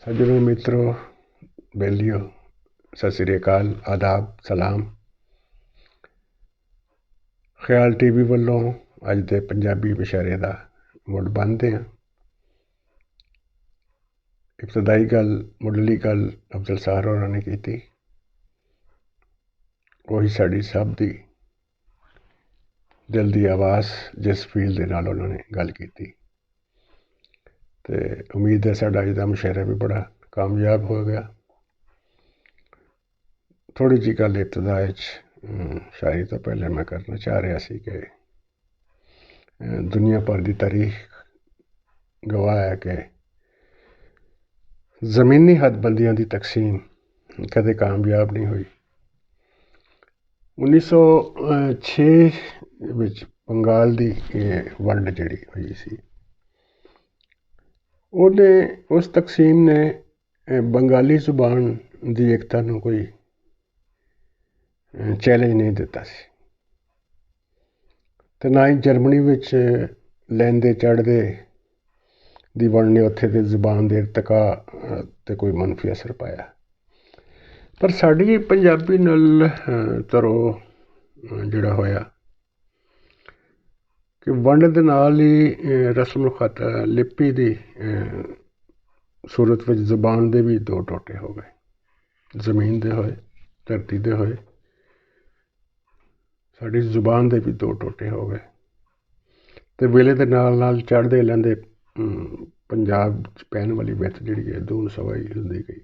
सज्जनों मित्रों बेलियो सत श्री अकाल आदाब सलाम। ख्याल टीवी वालों अज दे पंजाबी मुशायरे दा मुड़ बंदे हैं। इब्तदाई गल मुढ़ली गल अफजल साहर होरां ने की, वही साड़ी सब दी दिल दी आवाज़ जिस फील दे नाल उन्होंने गल की। उम्मीद है साडा अज दा मुशायरा भी बड़ा कामयाब हो गया। थोड़ी जी गल इब्तदा शायरी तो पहले मैं करना चाह रहा सी कि दुनिया भर की तारीख गवाह है कि ज़मीनी हदबंदियों की तकसीम कदे कामयाब नहीं हुई। 1906 विच बंगाल की वंड जिहड़ी हुई सी, उस तकसीम ने बंगाली जुबान की एकता नूं कोई चैलेंज नहीं दिता सी, ते ना ही जर्मनी विच लैंदे चढ़दे दी वंड ने उत्थे दी जुबान दे इरतका ते कोई मनफी असर पाया। पर साडी पंजाबी नाल तरो जिहड़ा होया कि वंड दे नाल ही रस्म खत लिपि दी सूरत विच जुबान दे भी दो टोटे हो गए, जमीन दे होए धरती दे होए, साड़ी जुबान दे भी दो टोटे हो गए। ते वेले दे नाल नाल चढ़दे लैंदे पंजाब च पैन वाली विथ जिहड़ी है दून सवाई हुंदी गई,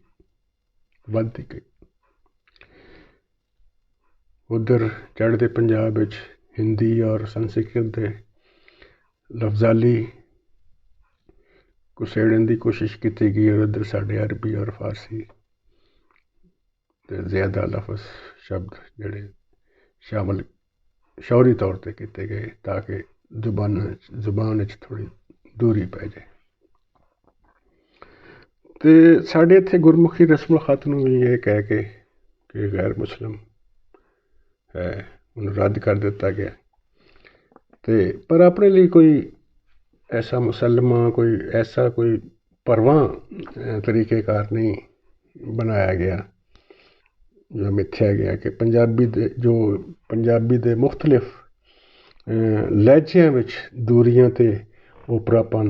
वधदी गई। उधर चढ़दे पंजाब विच हिंदी और संस्कृत दे लफ्जाली कुसेड़न की कोशिश की गई और उधर साढ़े अरबी और फारसी ते ज़्यादा लफज शब्द जिहड़े शामिल शौहरी तौर पर किए गए ताकि जुबान थोड़ी दूरी पै जाए। तो साढ़े इत्थे गुरमुखी रस्म खत नूं भी ये कह के कि गैर मुस्लिम है उन्हें रद्द कर दिता गया। तो पर अपने लिए कोई ऐसा मुसलमा कोई भरवां तरीक़ेकार नहीं बनाया गया जो मिथ्या गया कि पंजाबी दे मुख्तलिफ लहजियां विच दूरियां ते ओपरापन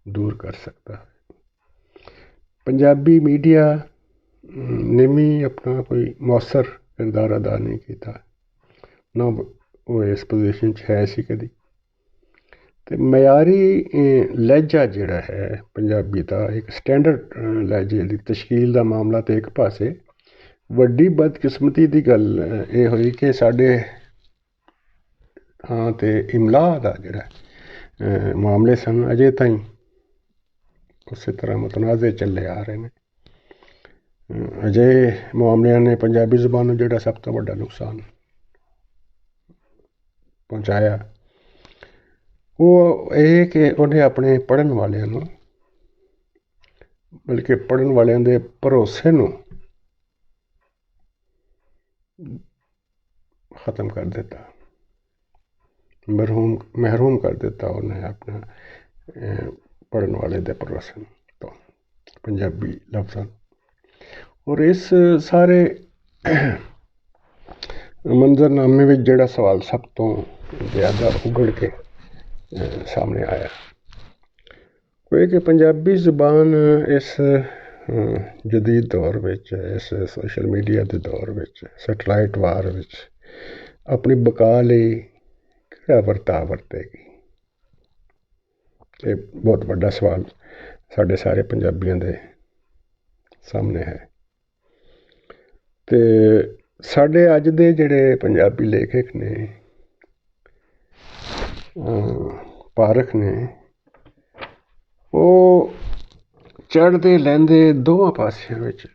दूर कर सकता है। पंजाबी मीडिया ने भी अपना कोई मौसर किरदार अदा नहीं किया, ना वो इस पोजीशन है सी कदी। तो मयारी लहजा जिहड़ा है पंजाबी का एक स्टैंडर्ड लहजे की तश्कील का मामला तो एक पासे, वड्डी बदकिस्मती की गल ये हुई कि साढ़े हाँ तो इमला का जिहड़ा मामले सन अजे ताईं उस तरह मुतनाज़े चले आ रहे हैं। अजे मामलिਆਂ ने पंजाबी जुबान नूं जिहड़ा सब तो वड्डा नुकसान पहुँचाया वो ये कि उन्हें अपने पढ़न वालियां नूं बल्कि पढ़न वालियां दे भरोसे नूं ख़त्म कर दिता, महरूम कर दिता उन्हें अपना पढ़न वाले दे भरोसे तो पंजाबी लफ्ज़ां। और इस सारे मंजरनामे में जिहड़ा सवाल सब तो ज़्यादा उगड़ के सामने आया वो कि पंजाबी जुबान इस जदीद दौर विच, इस सोशल मीडिया के दौर विच, सैटेलाइट वार विच अपनी बका लई किहड़ा वर्ताव वरतेगी। ये बहुत बड़ा सवाल साढ़े सारे पंजाबियों के सामने है। तो साढ़े अज दे जिहड़े पंजाबी लेखक ने पारख ने वो चढ़ते लैंदे दोवां पासियां विच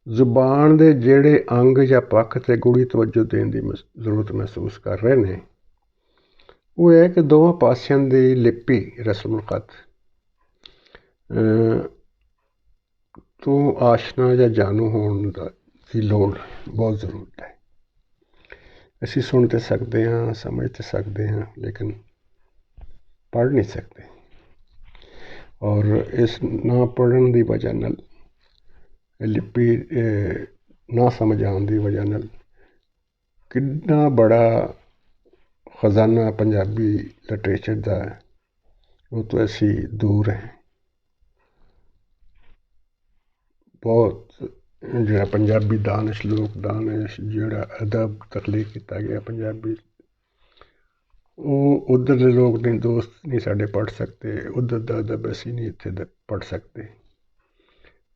जुबान दे जिहड़े अंग या पक्ष ते गूढ़ी तवज्जो देने की जरूरत महसूस कर रहे हैं वो है कि दोवां पासियां दी लिपि रस्म खत तो आशना या जानू होने की लोड़ बहुत ज़रूरत है। असीं सुन तो सकते हाँ, समझ तो सकते हाँ, लेकिन पढ़ नहीं सकते। और इस ना पढ़न की वजह नाल लिपि ना समझ आने की वजह नाल कितना बड़ा खजाना पंजाबी लिटरेचर का वो तो असी दूर है। बहुत जो पंजाबी दानिश लोक दानिश जोड़ा अदब तखलीक किया गया पंजाबी, वो उधर के लोग नहीं, दोस्त नहीं साढ़े पढ़ सकते, उधर का अदब असी नहीं इत्थे पढ़ सकते।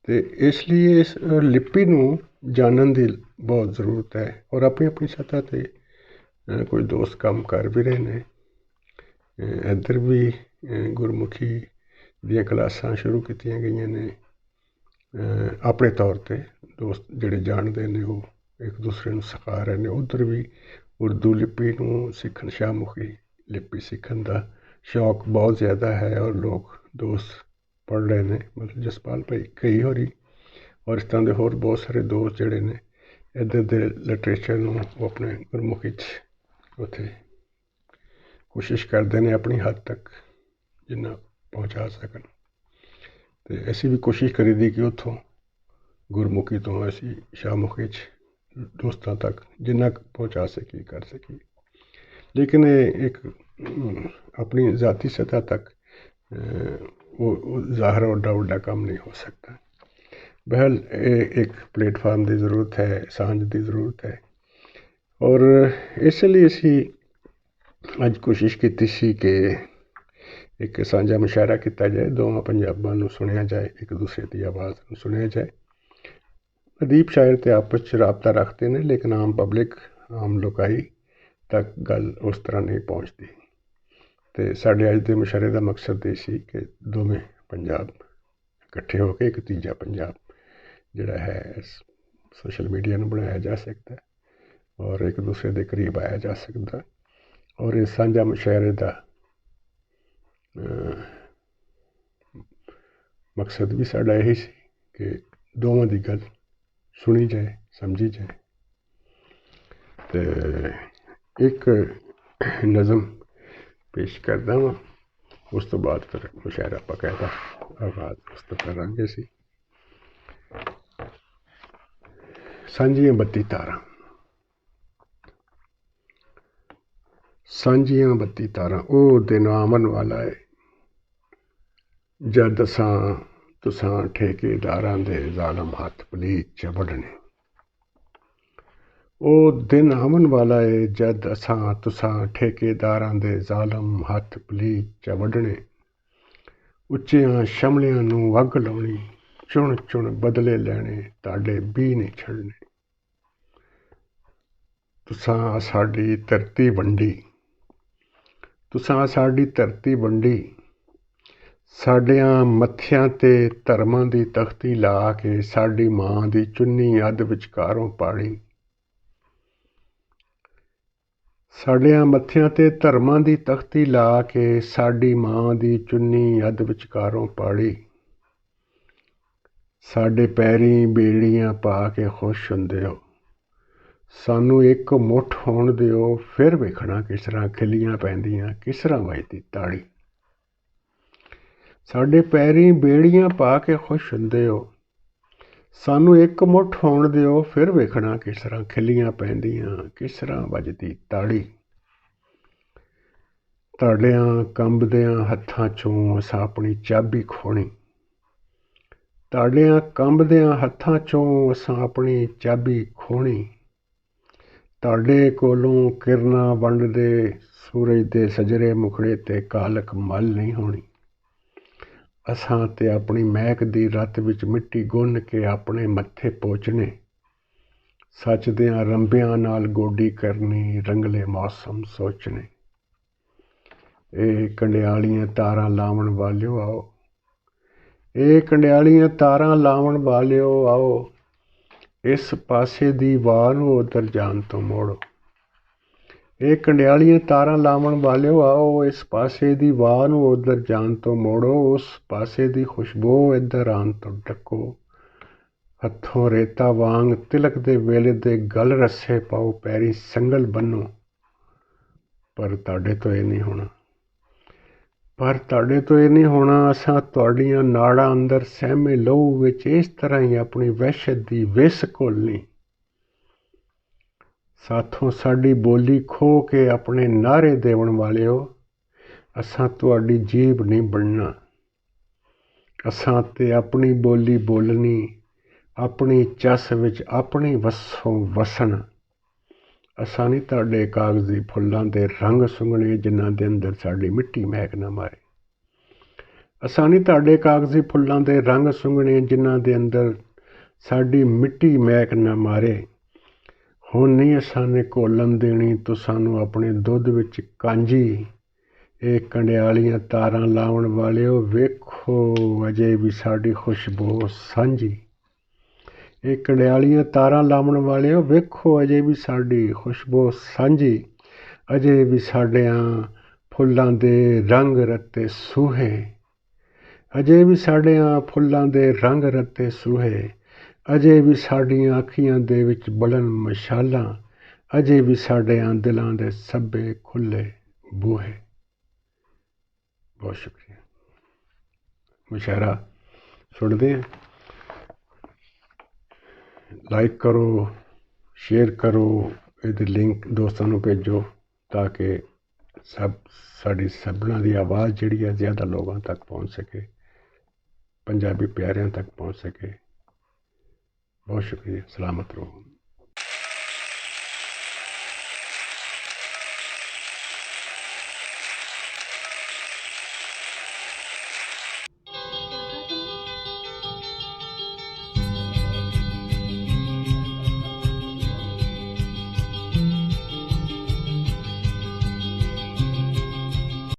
तो इसलिए इस लिपि नूं जानन की बहुत जरूरत है। और अपनी अपनी सतह पर कोई दोस्त काम कर भी रहे हैं। इधर भी गुरमुखी दी क्लासां शुरू कीतियां गई ने, अपने तौर पर दोस्त जिहड़े जानते हैं वो एक दूसरे को सिखा रहे हैं। उधर भी उर्दू लिपि नूं सीखण, शाहमुखी लिपि सीखण का शौक बहुत ज़्यादा है और लोग दोस्त पढ़ रहे हैं, मतलब जसपाल भाई कई होरी और इस तरह के होर बहुत सारे दोस्त जिहड़े ने इधर दे लिटरेचर नूं वो अपने गुरमुखी उत्थे कोशिश करते हैं अपनी हद तक जिन्ना पहुँचा सकन। तो असी भी कोशिश करी दी कि उत्थों गुरमुखी तो असी शाहमुखी दोस्तों तक जिन्ना पहुँचा सकी कर सकी। लेकिन एक अपनी ज़ाती सतह तक वो ज़ाहिर और वड्डा काम नहीं हो सकता। बहल एक प्लेटफार्म की ज़रूरत है, सांझ की ज़रूरत है। और इसलिए असी अज कोशिश की सी कि एक सांझा मुशायरा किया जाए, दोवां पंजाबां नूं सुनिया जाए, एक दूसरे की आवाज़ नूं सुनिया जाए। अदीब शायर तो आपस च राबता रखते हैं, लेकिन आम पब्लिक आम लोकाई तक गल उस तरह नहीं पहुँचती। तो साढ़े अज के मुशायरे का मकसद ये सी कि दोवें पंजाब इकट्ठे होकर एक तीजा पंजाब जिहड़ा है सोशल मीडिया में बनाया जा सकता है और एक दूसरे के करीब आया जा सकता। और इस सांझा मुशायरे का मकसद भी साड़ा यही सी कि दोवां की गल सुनी जाए, समझी जाए। तो एक नज़म पेश करदा वां, उस तो बाद फिर मुशायरा बकायदा आगाज़ उस तो करांगे सी। सांझियां बत्ती तारां। सांझियां बत्ती तारां ओ दिन आवन वाला है, जद असां तुसां ठेकेदारां दे ज़ालम हत्थ पलीत च वड्ढने। ओ दिन आवन वाला है, जद असां तुसां ठेकेदारां दे ज़ालम हत्थ पलीत च वड्ढने। उच्चियां शमलियां नूं अग लाउणी, चुण चुण बदले लैणे, ताडे बीह नहीं छड़ने। तुसां साडी धरती वंडी, तुसां साडी धरती वंडी, साडियां मत्थियां ते धर्मां दी तख्ती ला के साडी मां दी चुन्नी अध विचकारों पाड़ी। साडियां मत्थियां ते धर्मां दी तख्ती ला के साडी मां दी चुन्नी अध विचकारों पाड़ी। साडे पैरीं बेड़ियां पा के खुश हुंदे हो, सानू एक मुठ होण दिओ, फिर वेखणा किस तरह खिल्लियां पैंदियां, किस तरह वजदी ताड़ी। साडे पैरीं बेड़ियां पा के खुश हुंदे हो, सानू एक मुठ होण दिओ, फिर वेखणा किस तरह खिल्लियां पैंदियां, किस तरह वजदी ताड़ी। ताड़ियां कंबदियां हत्थां चों असां अपनी चाबी खोणी, ताड़ियां कंबदियां हत्थां चों असां अपनी चाबी खोणी। ताड़े कोलों किरना वंडदे सूरज दे सजरे मुखड़े ते कालक मल नहीं होनी। असां ते अपनी महक दी रत विच मिट्टी गुन्न के अपने मत्थे पोचने। सच दियां रंबियां नाल गोडी करनी, रंगले मौसम सोचने। ए कंडियालियां तारां लावण वालियो आओ, ए कंडियालियां तारां लावण वालियो आओ, इस पासे दी वाह नूं उधर जान तो मोड़ो। ए कंडियालियां तारां लावण वालियो आओ, इस पासे दी वाह नूं उधर जान तो मोड़ो। उस पासे दी खुशबू इधर आन तो ढको। हत्थों रेता वांग तिलक दे वेले दे गल रस्से पाओ, पैरी संगल बन्नो, पर ताड़े तो ये नहीं होना। ਪਰ ਤੁਹਾਡੇ ਤੋਂ ਇਹ ਨਹੀਂ ਹੋਣਾ। ਅਸਾਂ ਤੁਹਾਡੀਆਂ ਨਾੜਾਂ ਅੰਦਰ ਸਹਿਮੇ ਲਹੂ ਵਿੱਚ ਇਸ ਤਰ੍ਹਾਂ ਹੀ ਆਪਣੀ ਵਹਿਸ਼ਤ ਦੀ ਵਿਸ ਘੋਲਣੀ। ਸਾਥੋਂ ਸਾਡੀ ਬੋਲੀ ਖੋਹ ਕੇ ਆਪਣੇ ਨਾਅਰੇ ਦੇਵਣ ਵਾਲਿਓ, ਅਸਾਂ ਤੁਹਾਡੀ ਜੀਭ ਨਹੀਂ ਬਣਨਾ। ਅਸਾਂ ਤੇ ਆਪਣੀ ਬੋਲੀ ਬੋਲਣੀ, ਆਪਣੀ ਚੱਸ ਵਿੱਚ ਆਪਣੀ ਵਸੋਂ ਵਸਣ। ਅਸਾਂ ਨਹੀਂ ਤੁਹਾਡੇ ਕਾਗਜ਼ੀ ਫੁੱਲਾਂ ਦੇ ਰੰਗ ਸੁੰਘਣੇ ਜਿਨ੍ਹਾਂ ਦੇ ਅੰਦਰ ਸਾਡੀ ਮਿੱਟੀ ਮਹਿਕ ਨਾ ਮਾਰੇ। ਅਸਾਂ ਨਹੀਂ ਤੁਹਾਡੇ ਕਾਗਜ਼ੀ ਫੁੱਲਾਂ ਦੇ ਰੰਗ ਸੁੰਘਣੇ ਜਿਨ੍ਹਾਂ ਦੇ ਅੰਦਰ ਸਾਡੀ ਮਿੱਟੀ ਮਹਿਕ ਨਾ ਮਾਰੇ। ਹੁਣ ਨਹੀਂ ਅਸਾਂ ਨੇ ਘੋਲਣ ਦੇਣੀ ਤੁਸਾਂ ਨੂੰ ਆਪਣੇ ਦੁੱਧ ਵਿੱਚ ਕਾਂਜੀ। ਇਹ ਕੰਡਿਆਲੀਆਂ ਤਾਰਾਂ ਲਾਉਣ ਵਾਲਿਓ, ਵੇਖੋ ਅਜੇ ਵੀ ਸਾਡੀ ਖੁਸ਼ਬੂ ਸਾਂਝੀ। ਇਹ ਕੰਡਿਆਲੀਆਂ ਤਾਰਾਂ ਲਾਉਣ ਵਾਲਿਓ, ਵੇਖੋ ਅਜੇ ਵੀ ਸਾਡੀ ਖੁਸ਼ਬੂ ਸਾਂਝੀ। ਅਜੇ ਵੀ ਸਾਡਿਆਂ ਫੁੱਲਾਂ ਦੇ ਰੰਗ ਰਤੇ ਸੂਹੇ, ਅਜੇ ਵੀ ਸਾਡਿਆਂ ਫੁੱਲਾਂ ਦੇ ਰੰਗ ਰਤੇ ਸੂਹੇ। ਅਜੇ ਵੀ ਸਾਡੀਆਂ ਅੱਖੀਆਂ ਦੇ ਵਿੱਚ ਬਲਨ ਮਸ਼ਾਲਾਂ, ਅਜੇ ਵੀ ਸਾਡਿਆਂ ਦਿਲਾਂ ਦੇ ਸੱਬੇ ਖੁੱਲ੍ਹੇ ਬੂਹੇ। ਬਹੁਤ ਸ਼ੁਕਰੀਆ। ਮੁਸ਼ਾਇਰਾ ਸੁਣਦੇ हैं। ਲਾਈਕ ਕਰੋ, ਸ਼ੇਅਰ ਕਰੋ, ਇਹਦੇ ਲਿੰਕ ਦੋਸਤਾਂ ਨੂੰ ਭੇਜੋ ਤਾਂ ਕਿ ਸਾਡੀ ਸਭਨਾਂ ਦੀ ਆਵਾਜ਼ ਜਿਹੜੀ ਹੈ ਜ਼ਿਆਦਾ ਲੋਕਾਂ ਤੱਕ ਪਹੁੰਚ ਸਕੇ, ਪੰਜਾਬੀ ਪਿਆਰਿਆਂ ਤੱਕ ਪਹੁੰਚ ਸਕੇ। बहुत शुक्रिया। सलामत रहो।